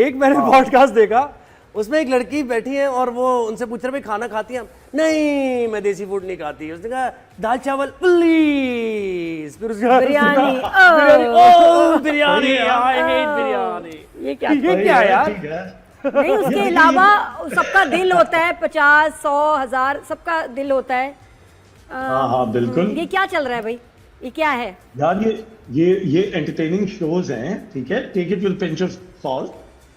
एक मैंने पॉडकास्ट देखा, उसमें एक लड़की बैठी है और वो उनसे पूछ रहे भाई खाना खाती हैं? नहीं मैं देसी फूड नहीं खाती। उसने कहा दाल चावल प्लीज, फिर उसके बाद बिरयानी, बिरयानी, आई हेट बिरयानी। ये क्या है यार? नहीं, उसके अलावा सबका दिल होता है, 50, 100, 1000 सबका दिल होता है। हाँ बिल्कुल। ये क्या चल रहा है भाई, ये क्या है यार? ये एंटरटेनिंग शोज हैं, ठीक है, take it with pinch of salt,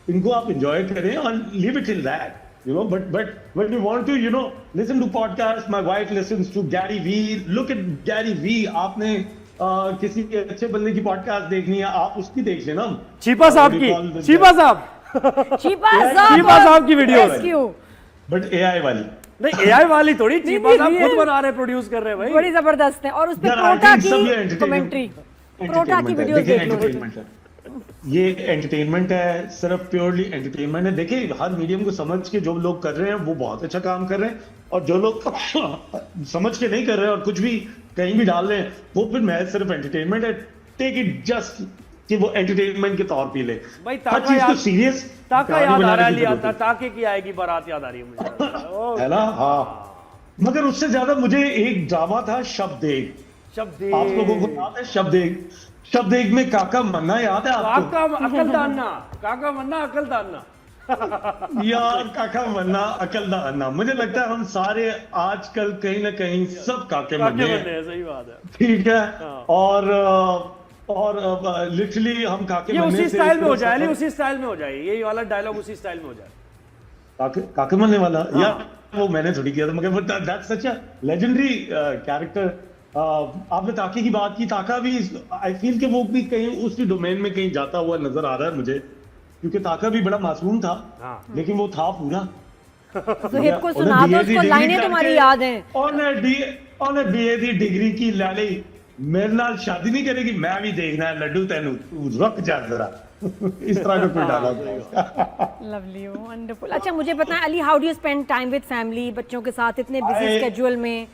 इनको आप एंजॉय करें और leave it till that, you know, but when you want to, you know, listen to podcasts, my wife listens to Gary Vee. Look at Gary Vee. आपने किसी अच्छे बंदे की podcast देखनी है, आप उसकी देख लेना। चीपा साहब की, चीपा साहब की वीडियो, बट एआई वाली नहीं, एआई वाली थोड़ी, चीपा साहब खुद बना रहे, प्रोड्यूस कर रहे हैं भाई, बड़ी जबरदस्त है। और उस पे प्रोटा की कमेंट्री, प्रोटा की वीडियोस देख लो। ये एंटरटेनमेंट है, सिर्फ प्योरली एंटरटेनमेंट है। देखिए, हर मीडियम को समझ के जो लोग कर रहे हैं वो बहुत अच्छा काम कर रहे हैं, और जो लोग समझ के नहीं कर रहे हैं और कुछ भी कहीं भी डाल रहे हैं, वो फिर महज सिर्फ एंटरटेनमेंट है। टेक इट जस्ट कि वो एंटरटेनमेंट के तौर पे ले भाई। हर चीज को सीरियस ताका याद आ रहा है, ताके की आएगी बारात याद आ रही है मुझे, है ना? हाँ, मगर उससे ज्यादा मुझे एक ड्रामा था शब्देग। आप लोगों को याद है शब्देग में काका मन्ना याद है आपको? काका मन्ना अकलदाना यार, काका मन्ना अकलदाना, मुझे लगता है हम सारे आजकल कहीं ना कहीं सब काके मन्ने हैं। सही बात है, ठीक है। और लिटरली हम काके मन्ने उसी स्टाइल में हो जाए, उसी स्टाइल में हो जाए, यही वाला डायलॉग उसी स्टाइल में हो जाए, काके मन्ने वाला। यार वो मैंने थोड़ी किया था, मगर that's such a legendary character. आपने ताके की बात की, ताका भी आई फील कि वो भी कहीं उसी डोमेन में कहीं जाता हुआ नजर आ रहा है मुझे, क्योंकि ताका भी बड़ा मासूम था, लेकिन वो था पूरा। ज़ुहैब को सुना दो, उसको लाइनें तुम्हारी याद हैं। ਉਹਨੇ बीए ਦੀ डिग्री की ले ली, मेरे नाल शादी नहीं करेगी, मैं भी देखना है लड्डू तेनू, तू रुक जा जरा। इस तरह का कोई डायलॉग है। Lovely, wonderful. अच्छा मुझे पता है Ali, how do you spend time with family, बच्चों के साथ इतने बिजी स्केड्यूल में?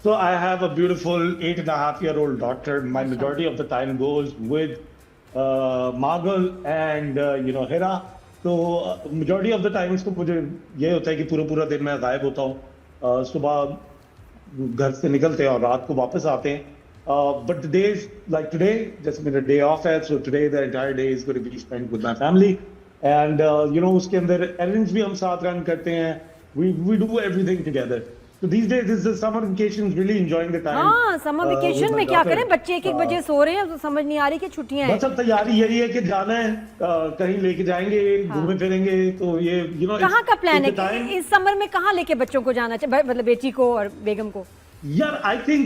So I have a beautiful 8.5-year-old daughter. My majority of the time goes with Margal and Hira. So majority of the times तो मुझे ये होता है कि पूरा दिन मैं गायब होता हूँ। सुबह घर से निकलते हैं और रात को वापस आते हैं। But the days like today, जैसे मेरा day off है, so today the entire day is going to be spent with my family. And उसके अंदर errands भी हम साथ run करते हैं। We do everything together. So these days, this is summer vacations, really enjoying the time. हाँ, summer vacation में क्या करें, बच्चे 1-1 बजे सो रहे हैं, तो समझ नहीं आ रही कि छुट्टियां हैं। बस अब तैयारी यही है कि जाना है, कहीं लेके जाएंगे, घूमे फिरेंगे, तो ये कहाँ का प्लान है इस समर में, कहाँ लेके बच्चों को जाना चाहिए, मतलब बेटी को और बेगम को? यार आई थिंक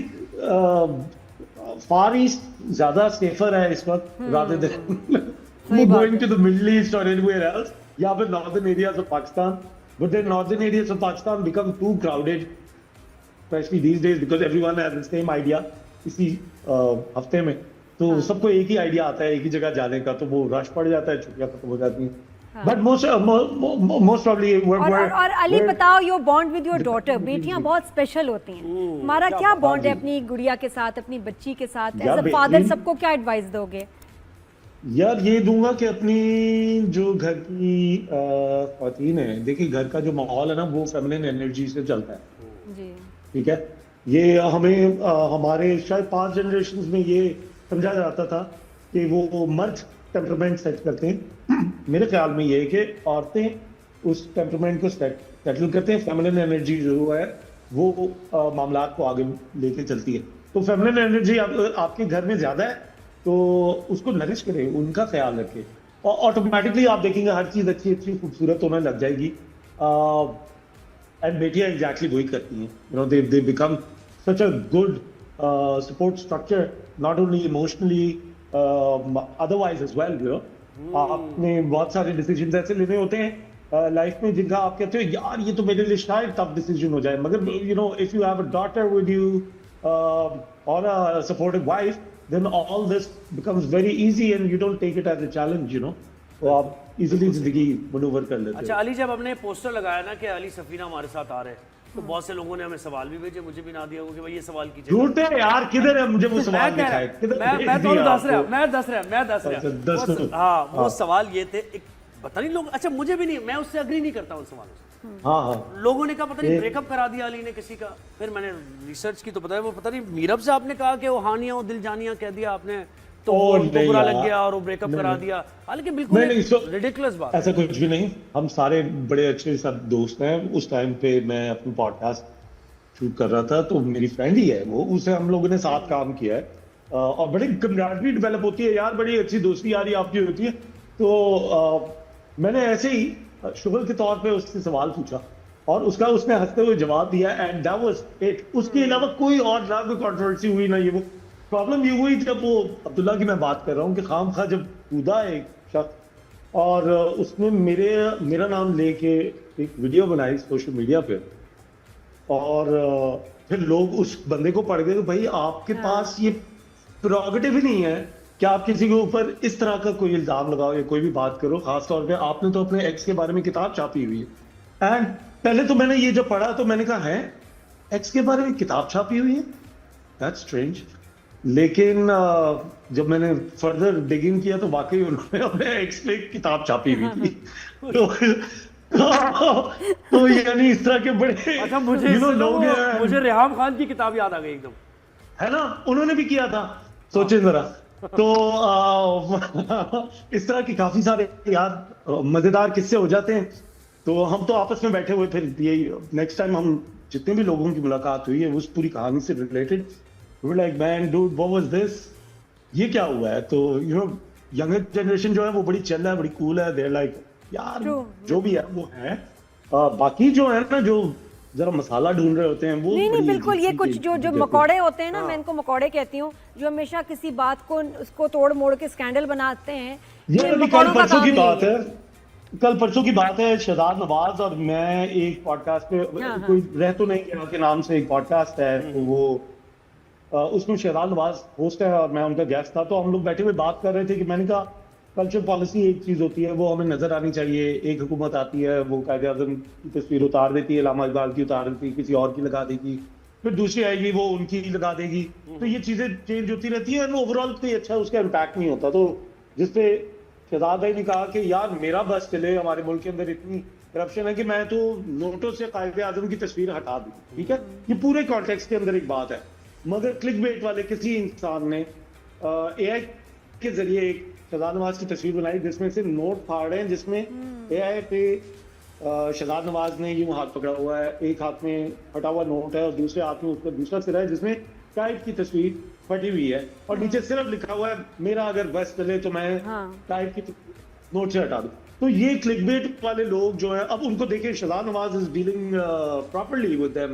फार ईस्ट ज्यादा सेफर है इस वक्त, rather than going to the Middle East or anywhere else, या फिर northern areas of Pakistan. But then northern areas of Pakistan become too crowded, especially these days, because everyone has the same idea. इसी हफ्ते में तो सबको एक ही idea आता है एक ही जगह जाने का, तो वो रश पड़ जाता है, छुट्टियां खत्म हो जाती हैं। But most probably और अली बताओ, your bond with your daughter, बेटियां बहुत स्पेशल होती हैं, हमारा क्या बॉन्ड है अपनी गुड़िया के साथ, अपनी बच्ची के साथ? एज अ फादर सबको क्या एडवाइस दोगे? यार ये दूंगा कि अपनी जो घर की ख्वातीन है, देखिए घर का जो माहौल है ना, वो फेमिनिन एनर्जी से चलता है जी, ठीक है। ये हमें हमारे शायद 5 जनरेशन में ये समझा जाता था कि वो मर्द टेम्परामेंट सेट करते हैं। मेरे ख्याल में ये है कि औरतें उस टेम्परामेंट को सेटल करते हैं, फेमिनिन एनर्जी जो है वो मामलात को आगे लेके चलती है। तो फेमिनिन एनर्जी आपके घर में ज्यादा है तो उसको नरिश करें, उनका ख्याल रखें, और ऑटोमेटिकली आप देखेंगे हर चीज अच्छी खूबसूरत होने लग जाएगी। एंड बेटियां एग्जैक्टली वही करती हैं, they become such a good support structure, not only emotionally otherwise as well. आपने बहुत सारे डिसीजंस ऐसे लेने होते हैं लाइफ में जिनका आप कहते हो यार ये तो मेरे लिए शायद टफ डिसीजन हो जाए, मगर if you have a daughter with you और a supportive wife, then all this becomes very easy and you don't take it as a challenge, तो आप इजीली जिंदगी मनूवर कर लेते हैं। अच्छा अली, जब हमने पोस्टर लगाया ना कि अली सफीना हमारे साथ आ रहे हैं, तो बहुत से लोगों ने हमें सवाल भी भेजे, मुझे भी ना दिया कि भाई ये सवाल कीजिए। झूठ है यार, किधर है मुझे वो सवाल दिखाए? मैं तो दस रहा। हाँ, वो सवाल ये थे, पता नहीं लोग, अच्छा मुझे भी नहीं, मैं उससे अग्री नहीं करता उन सवालों से। हाँ हाँ लोगों ने कहा पता नहीं ब्रेकअप करा दिया अली ने किसी का, फिर मैंने रिसर्च की तो पता है वो पता नहीं मीरब से आपने कहा कि वो हानिया वो दिल जानिया कह दिया आपने, तो ओ, उनको नहीं बुरा यार। लग गया और वो ब्रेकअप करा दिया, हालांकि बिल्कुल नहीं, रिडिकुलस बात है। ऐसा कुछ भी नहीं। हम सारे बड़े अच्छे सब दोस्त हैं। उस टाइम पे मैं अपनी पॉडकास्ट शूट कर रहा था, तो मेरी फ्रेंड ही है वो, उसे हम लोगों ने साथ काम किया है। और बड़ी कम्युनिटी डेवलप होती है यार, बड़ी अच्छी दोस्ती यारी आपकी होती है। तो मैंने ऐसे ही शुगर के तौर पे उससे सवाल पूछा और उसने हंसते हुए जवाब दिया, एंड दैट वाज इट। उसके अलावा कोई और ना कोई कंट्रोवर्सी हुई ना ये वो। प्रॉब्लम ये हुई जब वो अब्दुल्ला की मैं बात कर रहा हूँ कि खामखा जब कूदा एक शख्स और उसने मेरा नाम लेके एक वीडियो बनाई सोशल मीडिया पे, और फिर लोग उस बंदे को पढ़ गए कि भाई आपके पास ये प्रोगेटिव ही नहीं है कि आप किसी के ऊपर इस तरह का कोई इल्जाम लगाओ या कोई भी बात करो। खासतौर पे आपने तो अपने एक्स के बारे में किताब छापी हुई है। एंड पहले तो मैंने ये जब पढ़ा तो मैंने कहा है एक्स के बारे में किताब छापी हुई है, दैट्स स्ट्रेंज। लेकिन जब मैंने फर्दर डिगिंग किया तो वाकई उन्होंने अपने एक्स पे किताब छापी हुई थी। तो यानी इस तरह के बड़े अच्छा मुझे लोग मुझे रेहाम खान की किताब याद आ गई एकदम, है ना, उन्होंने भी किया था, सोचे जरा। तो इस तरह की काफी सारे यार मजेदार किस्से हो जाते हैं। तो हम तो आपस में बैठे हुए, फिर यही नेक्स्ट टाइम हम जितने भी लोगों की मुलाकात हुई है उस पूरी कहानी से related, we were like man dude what was this, ये क्या हुआ है। तो यंगर जनरेशन जो है वो बड़ी चल है, बड़ी कूल है, देयर लाइक यार जो भी है वो है। बाकी जो है ना, जो जरा मसाला ढूंढ रहे होते हैं वो नहीं बिल्कुल, ये कुछ जो मकौड़े होते हैं ना, मैं इनको मकौड़े कहती हूँ, जो हमेशा किसी बात को उसको तोड़ मोड़ के स्कैंडल बनाते हैं। ये अभी कल परसों की बात है, कल परसों की बात है, शहजाद नवाज और मैं एक पॉडकास्ट पे, कोई रह तो नहीं गया के नाम से एक पॉडकास्ट है, तो वो उसमें शहजाद नवाज होस्ट है और मैं उनका गेस्ट था। तो हम लोग बैठे हुए बात कर रहे थे कि मैंने कहा कल्चर पॉलिसी एक चीज होती है, वो हमें नजर आनी चाहिए। एक हुकूमत आती है, वो कायदे-आज़म की तस्वीर उतार देती है, इलामा इकबाल की उतार देती है, किसी और की लगा देगी, फिर दूसरी आएगी वो उनकी लगा देगी। तो ये चीजें चेंज होती रहती है, ओवरऑल कोई अच्छा उसका इम्पैक्ट नहीं होता। तो जिसपे शहजाद भाई ने कहा कि यार मेरा बस चले, हमारे मुल्क के अंदर इतनी करप्शन है कि मैं तो नोटों से कायदे-आज़म की तस्वीर हटा दूं, ठीक है, ये पूरे कॉन्टेक्स्ट के अंदर एक बात है। मगर क्लिकबेट वाले किसी इंसान ने एआई के जरिए एक शहजाद नवाज की तस्वीर बनाई जिसमें से नोट फाड़ रहे हैं, जिसमें एआई पे शहजाद नवाज ने यूं हाथ पकड़ा हुआ है, एक हाथ में फटा हुआ नोट है और दूसरे हाथ में उसका दूसरा सिरा है जिसमें टाइप की तस्वीर फटी हुई है, और नीचे सिर्फ लिखा हुआ है मेरा अगर बस चले तो मैं टाइप की नोट से हटा दूं। तो ये क्लिकबेट वाले लोग जो है, अब उनको देखिए, Shahzad Nawaz is dealing properly with them,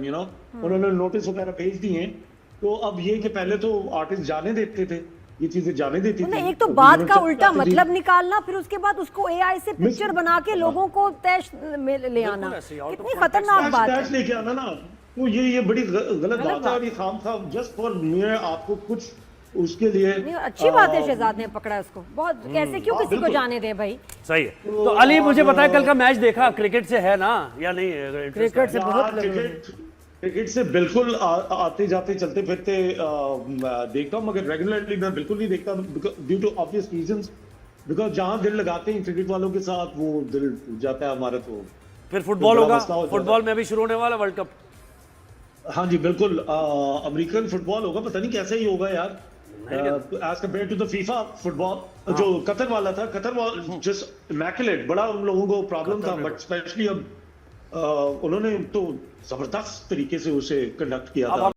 उन्होंने नोटिस वगैरह भेज दिए हैं। तो अब ये कि पहले तो आर्टिस्ट जाने देते थे, ये चीजें जाने देती थी। एक तो बात का उल्टा मतलब निकालना, फिर उसके बाद उसको एआई से पिक्चर बना के लोगों को तैश में ले आना, कितनी खतरनाक बात है। लेके आना ना, तो ये बड़ी गलत बात है। और ये खामखा जस्ट फॉर मैं आपको कुछ उसके लिए अच्छी बात है शहजाद ने पकड़ा उसको, बहुत कैसे क्यों किसी को जाने दे भाई। सही है। तो अली मुझे बताया कल का मैच देखा, क्रिकेट से है ना या नहीं? क्रिकेट से बहुत क्रिकेट से बिल्कुल आते जाते चलते फिरते देखता हूँ, मगर रेगुलरली मैं बिल्कुल नहीं देखता due to obvious reasons. Because जहाँ दिल लगाते हैं क्रिकेट वालों के साथ वो दिल टूट जाता है हमारा। तो फिर फुटबॉल होगा, फुटबॉल में अभी शुरू होने वाला वर्ल्ड कप। हाँ जी बिल्कुल, अमेरिकन फुटबॉल होगा, पता नहीं कैसे ही होगा यार, as compare to the FIFA football. जो कतर वाला था, कतर वाला जस्ट इमैक्युलेट, बड़ा उन लोगों को प्रॉब्लम था, बट स्पेशली अब उन्होंने तो जबरदस्त तरीके से उसे कंडक्ट किया था।